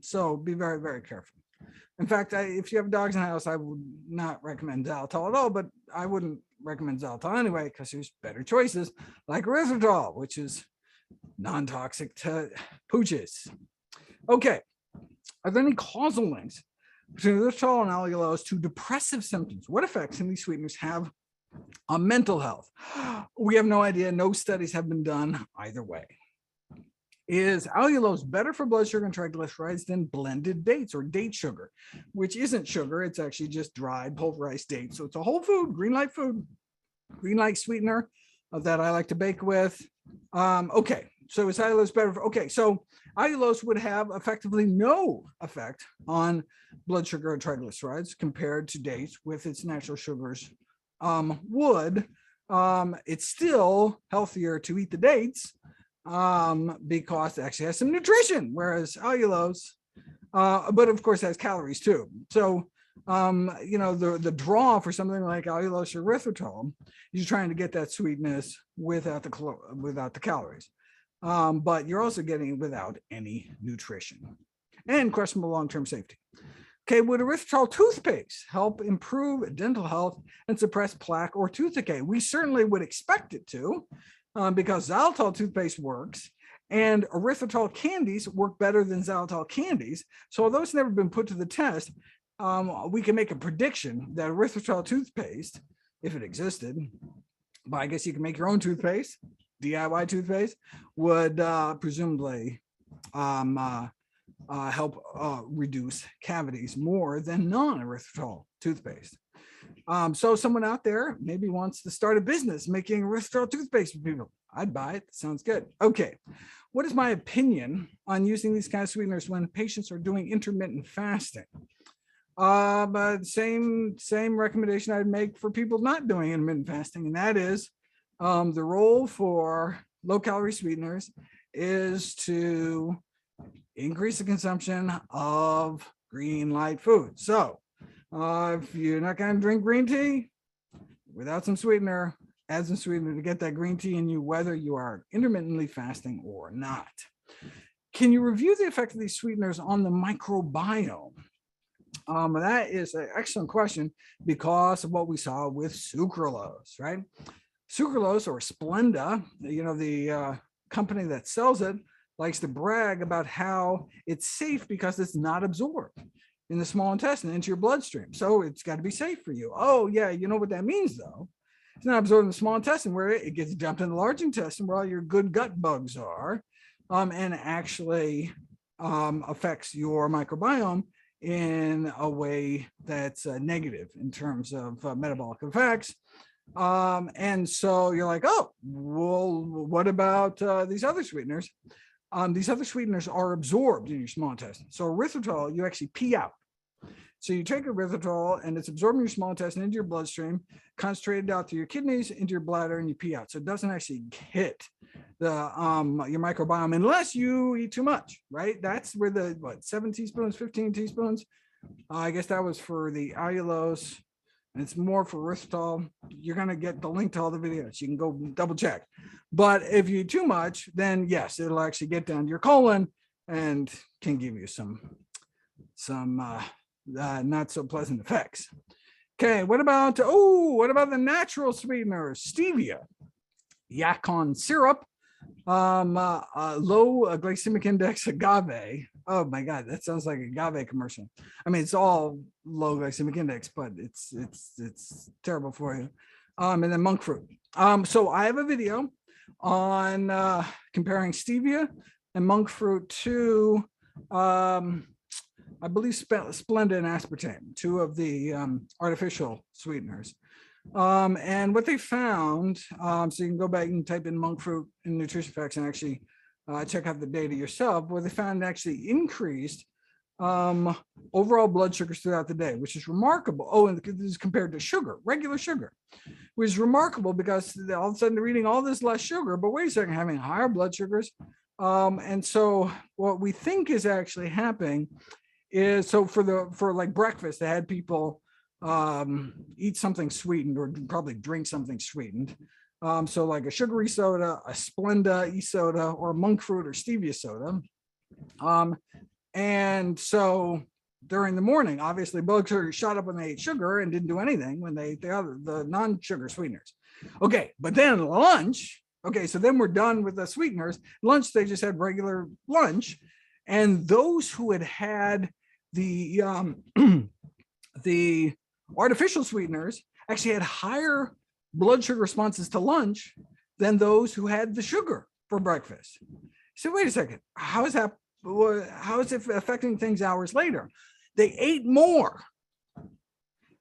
So be very, very careful. In fact, if you have dogs in the house, I would not recommend xylitol at all, but I wouldn't recommend xylitol anyway, because there's better choices like erythritol, which is non-toxic to pooches. Okay, are there any causal links between erythritol and allulose to depressive symptoms? What effects can these sweeteners have on mental health? We have no idea. No studies have been done either way. Is allulose better for blood sugar and triglycerides than blended dates or date sugar, which isn't sugar? It's actually just dried pulverized dates. So it's a whole food, green light sweetener that I like to bake with. Okay, so is allulose better? Okay, so allulose would have effectively no effect on blood sugar or triglycerides compared to dates with its natural sugars would. It's still healthier to eat the dates because it actually has some nutrition, whereas allulose, but of course has calories too. So, the draw for something like allulose or erythritol, you're trying to get that sweetness without the calories, but you're also getting it without any nutrition and questionable long-term safety. Okay, would erythritol toothpaste help improve dental health and suppress plaque or tooth decay? We certainly would expect it to, because xylitol toothpaste works, and erythritol candies work better than xylitol candies. So although it's never been put to the test, we can make a prediction that erythritol toothpaste, if it existed, but I guess you can make your own toothpaste, DIY toothpaste, would presumably help reduce cavities more than non-erythritol toothpaste. So someone out there maybe wants to start a business making erythritol toothpaste for people. I'd buy it. Sounds good. Okay. What is my opinion on using these kind of sweeteners when patients are doing intermittent fasting? But same recommendation I'd make for people not doing intermittent fasting, and that is the role for low-calorie sweeteners is to increase the consumption of green light food. So if you're not going to drink green tea without some sweetener, add some sweetener to get that green tea in you, whether you are intermittently fasting or not. Can you review the effect of these sweeteners on the microbiome? That is an excellent question because of what we saw with sucralose, right? Sucralose, or Splenda, the company that sells it, likes to brag about how it's safe because it's not absorbed in the small intestine into your bloodstream. So it's got to be safe for you. Oh, yeah. You know what that means, though? It's not absorbed in the small intestine, where it gets dumped in the large intestine where all your good gut bugs are, and actually affects your microbiome in a way that's negative in terms of metabolic effects. And so you're like, oh, well, what about these other sweeteners? These other sweeteners are absorbed in your small intestine. So erythritol, you actually pee out. So you take erythritol and it's absorbed in your small intestine into your bloodstream, concentrated out through your kidneys, into your bladder, and you pee out. So it doesn't actually hit the your microbiome unless you eat too much, right? That's where 7 teaspoons, 15 teaspoons. I guess that was for the allulose, and it's more for erythritol. You're going to get the link to all the videos. You can go double check. But if you eat too much, then yes, it'll actually get down to your colon and can give you some not so pleasant effects. Okay, what about the natural sweeteners? Stevia, yacon syrup, low glycemic index agave. Oh my God, that sounds like a agave commercial. I mean, it's all low glycemic index, but it's terrible for you. And then monk fruit. So I have a video on comparing stevia and monk fruit to I believe Splenda and aspartame, two of the artificial sweeteners. And what they found, so you can go back and type in monk fruit in Nutrition Facts and actually check out the data yourself, where they found actually increased overall blood sugars throughout the day, which is remarkable. Oh, and this is compared to sugar, regular sugar, which is remarkable because all of a sudden they're eating all this less sugar, but wait a second, having higher blood sugars. And so what we think is actually happening is, so for like breakfast, they had people eat something sweetened or probably drink something sweetened. So like a sugary soda, a Splenda e-soda, or monk fruit or stevia soda. And so during the morning, obviously blood sugar shot up when they ate sugar and didn't do anything when they ate the non-sugar sweeteners. Okay, but then lunch, okay, so then we're done with the sweeteners. Lunch, they just had regular lunch. And those who had the the artificial sweeteners actually had higher blood sugar responses to lunch than those who had the sugar for breakfast. So wait a second, how is that? How is it affecting things hours later? They ate more.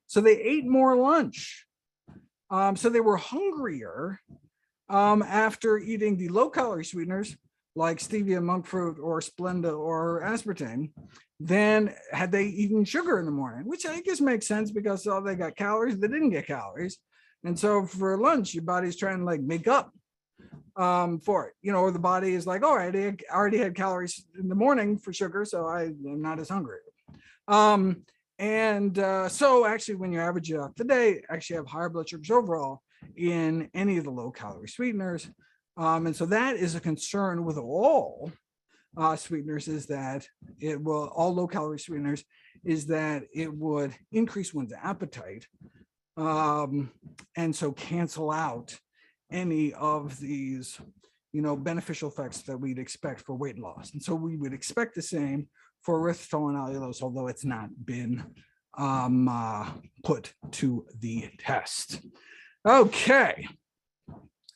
So they ate more lunch. So they were hungrier after eating the low calorie sweeteners like stevia, monkfruit, or Splenda, or aspartame than had they eaten sugar in the morning, which I guess makes sense because they got calories, they didn't get calories. And so for lunch, your body's trying to like make up for it, or the body is like, all right, I already had calories in the morning for sugar, so I'm not as hungry. So actually, when you average it out the day, actually have higher blood sugars overall in any of the low calorie sweeteners. And so that is a concern with all sweeteners, is that it will, all low calorie sweeteners, is that it would increase one's appetite. And so cancel out any of these, beneficial effects that we'd expect for weight loss. And so we would expect the same for erythritol and allulose, although it's not been put to the test. Okay.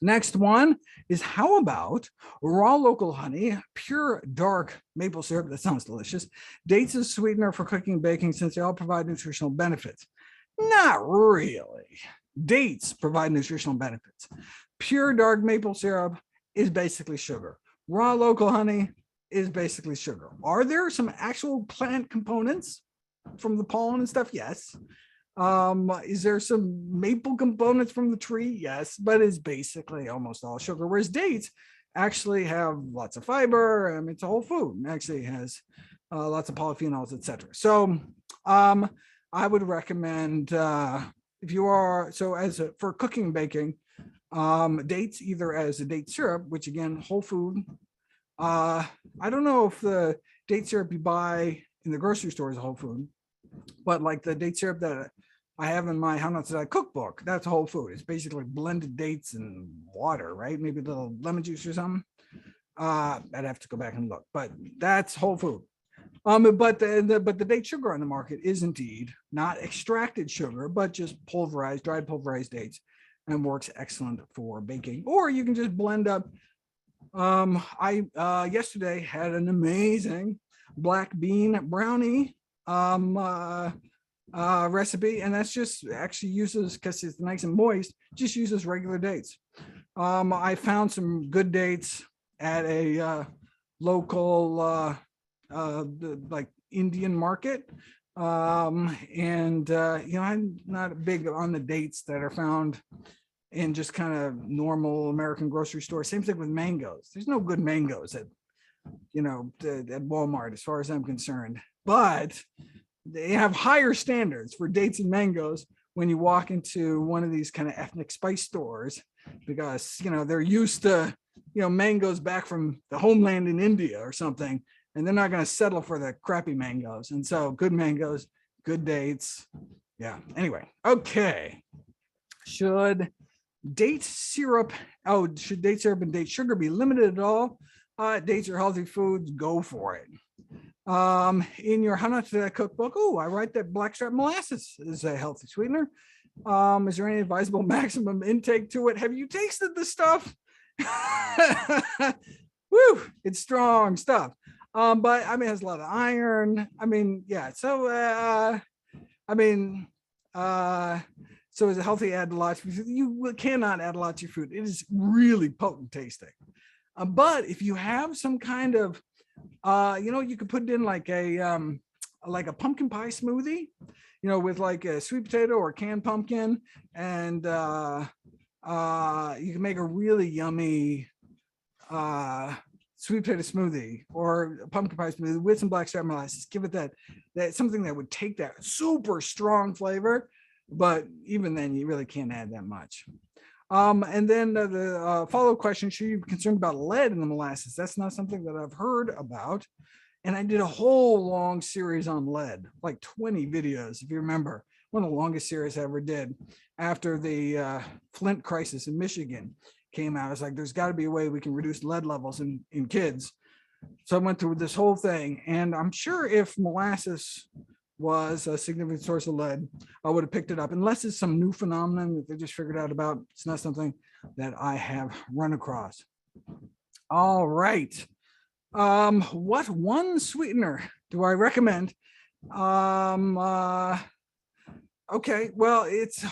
Next one is, how about raw local honey, pure dark maple syrup? That sounds delicious. Dates as sweetener for cooking and baking, since they all provide nutritional benefits. Not really. Dates provide nutritional benefits. Pure dark maple syrup is basically sugar. Raw local honey is basically sugar. Are there some actual plant components from the pollen and stuff? Yes. Is there some maple components from the tree? Yes, but it's basically almost all sugar. Whereas dates actually have lots of fiber. It's a whole food, and actually has lots of polyphenols, etc. So I would recommend, if you are, for cooking and baking, dates either as a date syrup, which again, whole food. I don't know if the date syrup you buy in the grocery store is a whole food, but like the date syrup that I have in my How Not to Die cookbook, that's whole food. It's basically blended dates and water, right? Maybe a little lemon juice or something. I'd have to go back and look, but that's whole food. But the date sugar on the market is indeed not extracted sugar, but just dried pulverized dates, and works excellent for baking. Or you can just blend up. I yesterday had an amazing black bean brownie recipe, and that's just actually uses, because it's nice and moist, just uses regular dates. I found some good dates at a local like Indian market, and I'm not big on the dates that are found in just kind of normal American grocery stores. Same thing with mangoes. There's no good mangoes at Walmart, as far as I'm concerned, but they have higher standards for dates and mangoes when you walk into one of these kind of ethnic spice stores, because they're used to mangoes back from the homeland in India or something, and they're not going to settle for the crappy mangoes. And so good mangoes, good dates. Yeah. Anyway. Okay. Should date syrup and date sugar be limited at all? Dates are healthy foods. Go for it. In your How Not to Die cookbook, I write that blackstrap molasses is a healthy sweetener. Is there any advisable maximum intake to it? Have you tasted the stuff? Woo, it's strong stuff. But it has a lot of iron. Yeah. So so is it healthy? Add a lot. You cannot add a lot to your food. It is really potent tasting. But if you have some kind of you could put it in like a pumpkin pie smoothie, with like a sweet potato or canned pumpkin, and you can make a really yummy sweet potato smoothie or a pumpkin pie smoothie with some blackstrap molasses. Give it that something that would take that super strong flavor, but even then you really can't add that much. And then the follow-up question, should you be concerned about lead in the molasses? That's not something that I've heard about. And I did a whole long series on lead, like 20 videos, if you remember. One of the longest series I ever did after the Flint crisis in Michigan came out. I was like, there's got to be a way we can reduce lead levels in kids. So I went through this whole thing. And I'm sure if molasses was a significant source of lead, I would have picked it up, unless it's some new phenomenon that they just figured out about. It's not something that I have run across. All right. What one sweetener do I recommend? Okay, well, it's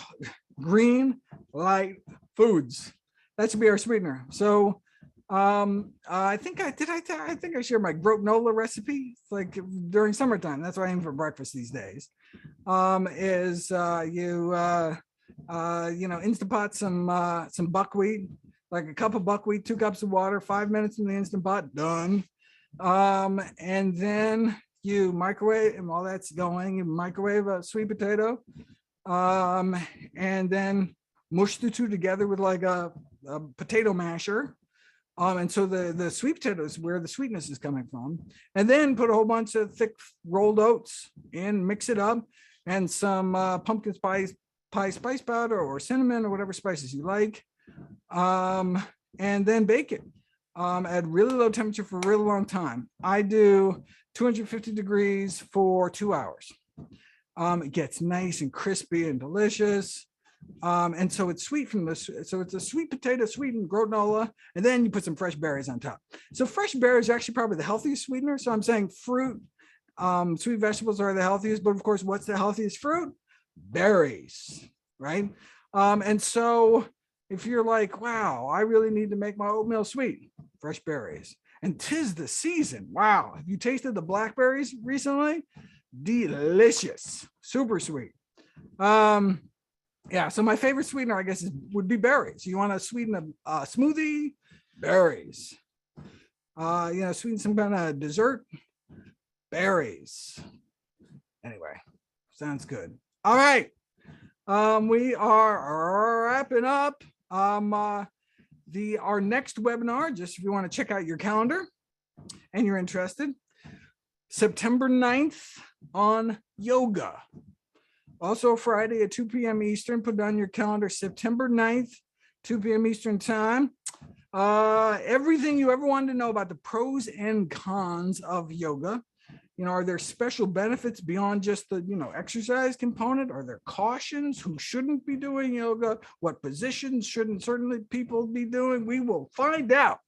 green light foods. That should be our sweetener. So I think I think I shared my granola recipe. It's like during summertime. That's what I aim for breakfast these days. Is Instant Pot some buckwheat, like a cup of buckwheat, 2 cups of water, 5 minutes in the Instant Pot, done. And then you microwave, and while that's going, you microwave a sweet potato, and then mush the two together with like a potato masher. And so the sweet potatoes where the sweetness is coming from, and then put a whole bunch of thick rolled oats in, mix it up, and some pumpkin spice spice powder or cinnamon or whatever spices you like, and then bake it at really low temperature for a really long time. I do 250 degrees for 2 hours. It gets nice and crispy and delicious. And so it's sweet from this. So it's a sweet potato, sweetened granola, and then you put some fresh berries on top. So fresh berries are actually probably the healthiest sweetener. So I'm saying fruit, sweet vegetables are the healthiest, but of course, what's the healthiest fruit? Berries, right? And so if you're like, wow, I really need to make my oatmeal sweet, fresh berries. And 'tis the season. Wow. Have you tasted the blackberries recently? Delicious, super sweet. Yeah, so my favorite sweetener, I guess, would be berries. You want to sweeten a smoothie? Berries. Sweeten some kind of dessert? Berries. Anyway, sounds good. All right. We are wrapping up. Our next webinar, just if you want to check out your calendar and you're interested, September 9th on yoga. Also Friday at 2 p.m. Eastern, put it on your calendar, September 9th, 2 p.m. Eastern time. Everything you ever wanted to know about the pros and cons of yoga. Are there special benefits beyond just the, exercise component? Are there cautions? Who shouldn't be doing yoga? What positions shouldn't certainly people be doing? We will find out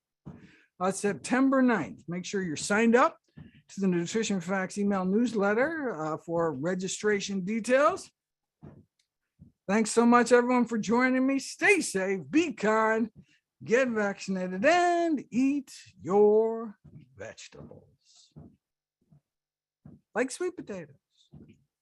September 9th. Make sure you're signed up to the Nutrition Facts email newsletter for registration details. Thanks so much, everyone, for joining me. Stay safe, be kind, get vaccinated, and eat your vegetables like sweet potatoes.